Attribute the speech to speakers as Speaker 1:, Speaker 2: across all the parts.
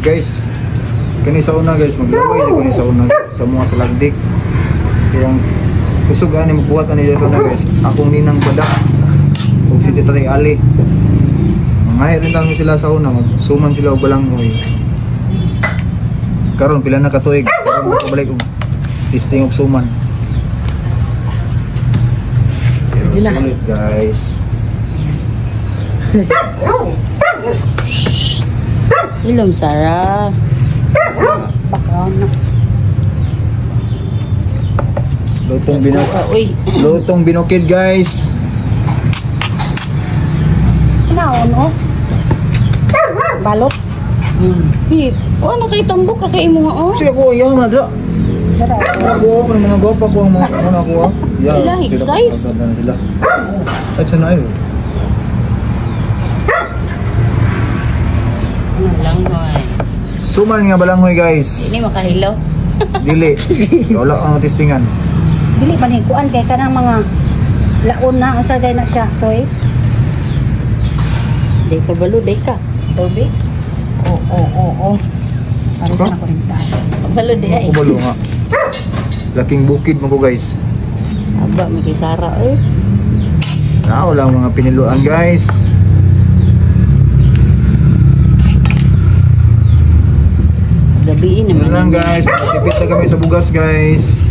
Speaker 1: Guys, kani sa una guys, maglaway kani sa una sa mga salagdik. Kaya kusog ani magbuhat ani sa una guys. Akong ninang badak. Ug si Tita Ali. Mangay rin lang sila sa una, magsuman sila og balanghoy. Karon pila na ka tuig, karon balik og testing og suman. Pero sulit guys.
Speaker 2: Ilom Sarah.
Speaker 1: Lutong binukid guys.
Speaker 3: Ano? Balot.
Speaker 2: Hip, ano kay tambok na kay mo nga oh?
Speaker 1: Kasi ako ayaw na da. Ako mga gwapa ko ang mga ano ako.
Speaker 2: Sila size.
Speaker 1: Sila. Ay sana ayo.
Speaker 2: Balanghoy.
Speaker 1: Suman nga balanghoy guys.
Speaker 2: Ini makahilaw.
Speaker 1: Dili. Wala ang testingan.
Speaker 3: Dili man hikuan kay kanang mga laon na asa gay na siya. Soy.
Speaker 2: Day ka balo, day ka. Tobi. Oh.
Speaker 3: Para sa ko rin taas.
Speaker 2: Balo day ay.
Speaker 1: Balo nga. Laking bukid mo ko guys.
Speaker 2: Aba, may kay Sara eh.
Speaker 1: Wala mga piniluan guys.
Speaker 2: Gabiin naman.
Speaker 1: Yan lang guys, matipid na kami sa bugas guys.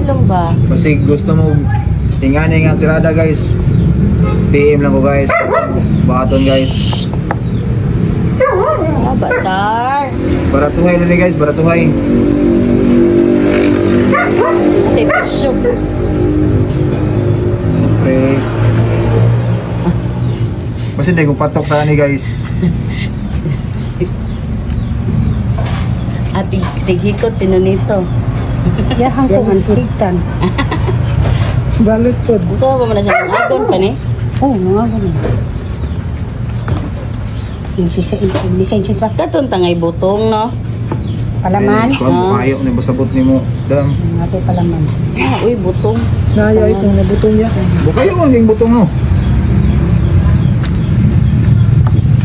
Speaker 2: Ilong ba?
Speaker 1: Kasi gusto mo ingani nga tirada guys. PM lang ko guys. Baton guys.
Speaker 2: Saba, Sar.
Speaker 1: Baratuhay lang guys, baratuhay.
Speaker 2: Ate, pisyo.
Speaker 1: Siyempre. Kasi hindi kong patok tayo ni guys.
Speaker 2: At tighikot sino nito.
Speaker 3: Yahan ko ang higtan. Balot po.
Speaker 2: So, ba mo na siya ng agon pa ni?
Speaker 3: Oo, mga ganun. Yung lisensya ba?
Speaker 2: Katong tangay butong, no?
Speaker 3: Palaman?
Speaker 1: Ayaw na basabot ni mo. Dam.
Speaker 3: Ate palaman.
Speaker 2: Uy, butong.
Speaker 3: Naya ito, nabutong niya.
Speaker 1: Bukayo ang yung butong no.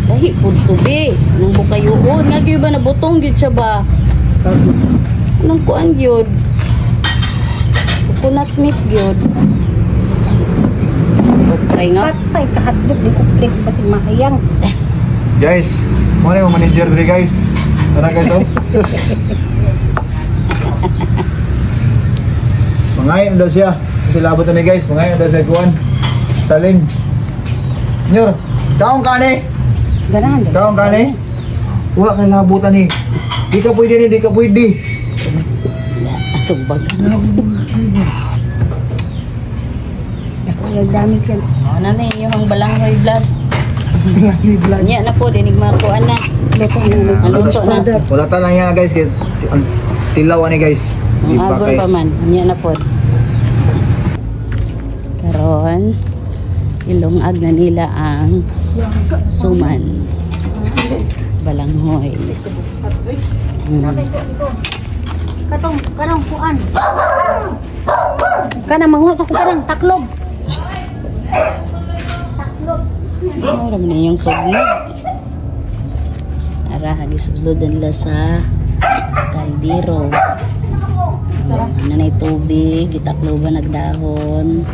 Speaker 2: Dahi, puntubi. Nang bukayoon. Nagyo ba na butong yun siya ba?
Speaker 3: Sabi.
Speaker 2: Anong kuan yun? Coconut meat yun. Kupray nga.
Speaker 3: Patay, kahadlok, di kuplik, kasi makayang.
Speaker 1: Guys, mo na yung manager dali guys. Tara guys oh. Sus. Mangayon daw siya. Kasi labot na ni guys. Mangayon daw siya kuwan. Salin. Nyor, taong ka ni?
Speaker 3: Ganahan daw.
Speaker 1: Taong ka ni? Wala kay labutan ni. Di ka pwede ni, di ka pwede.
Speaker 2: Sumbag.
Speaker 3: Ako yung damit yan.
Speaker 2: Ano na yun yung balanghoy vlog? Nya na po, dinig makuan na.
Speaker 3: Luto na.
Speaker 2: Luto na.
Speaker 1: Wala ta lang yan guys. Ang tilaw ni guys.
Speaker 2: Ang agon pa man. Nya na po. Karon, ilongag na nila ang suman. Balanghoy.
Speaker 3: Kanang kuan. Kanang manguha sa kuan, taklog.
Speaker 2: Ano naman yung suglod? Ara, hagisuglod nila sa kaldero. Ano na yung tubig, itakloban nagdahon.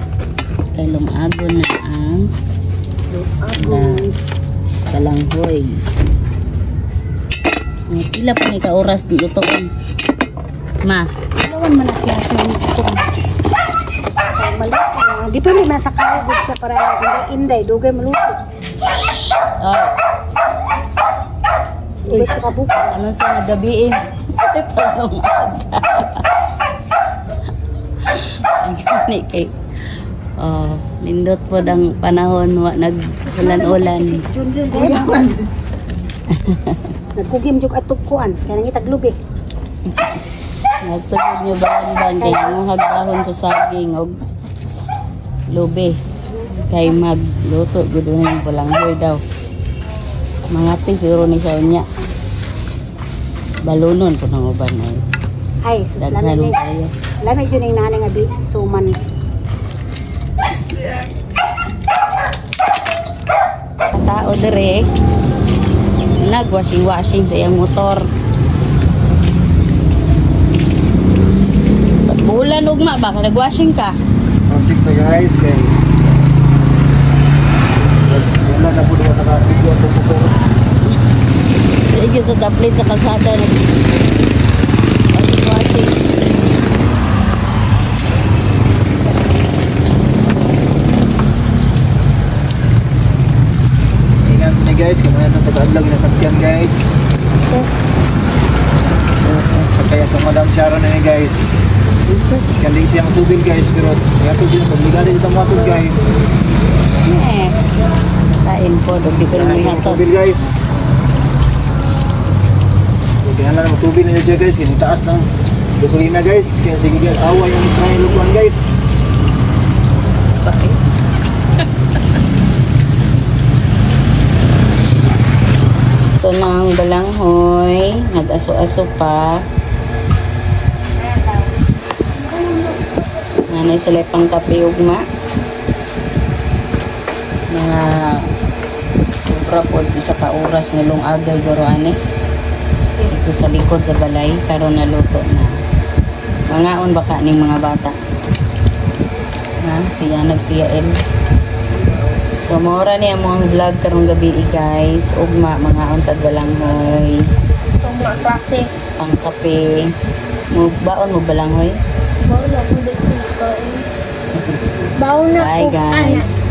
Speaker 2: Kay lumagon na ang balanghoy. Pila pa ni ka oras lutoon? Ma?
Speaker 3: Lawan man na siya ng itong. Di pa may nasa kalagod siya para inday, dugay maluto. Dugay siya kabuka.
Speaker 2: Ano sa nagabi eh? Tanong kay lindot po ng panahon nag-ulan-ulan.
Speaker 3: Nagkugim juk atuk kuan, kaya nang itaglubi.
Speaker 2: Nagtugod nyo ba kay nguhag dahon sa saging og lubi kay magluto gud ng balanghoy daw. Mga pig siguro ni sa unya. Balunon po ng uban ay.
Speaker 3: Ay,
Speaker 2: Daghan kayo.
Speaker 3: Lamay dyan yung nanay nga di suman.
Speaker 2: dire. Nag-washing sa iyang motor. Bulan ugma ba? Nag-washing ka?
Speaker 1: Masik na guys, kay wala na po doon nakakigwa po po.
Speaker 2: Sige sa taplit sa kalsada. Washing.
Speaker 1: Ingat ni guys, kaya na taga-adlaw ginasakyan guys.
Speaker 2: Jesus.
Speaker 1: Kaya itong Madam Sharon na ni guys.
Speaker 2: Jesus.
Speaker 1: Kandi siyang tubil guys, pero kaya tubil na pagligari dito mga tubil guys.
Speaker 2: Kain po, di ko naman hatod.
Speaker 1: Tubil guys. Kaya lang tubil na siya guys, kaya taas ng gasolina guys. Kaya sige guys, away ang Israel lukuan guys.
Speaker 2: Bakit? Ito na ang balanghoy. Nag-aso-aso pa. Nanay sila pang kape ugma. Mga sobra po sa kauras nilong agay goroane. Ito sa likod sa balay. Karon na luto na. Mangaon baka ning mga bata. Ha? Siya nagsiyael. So, maura niya mo ang vlog karong gabi guys. Ugma, mga untad balanghoy.
Speaker 3: Ugma klase.
Speaker 2: Pang kape. Baon mo balanghoy?
Speaker 3: Baon na po dito. Baon na
Speaker 2: Bye
Speaker 3: po,
Speaker 2: guys.
Speaker 3: anak.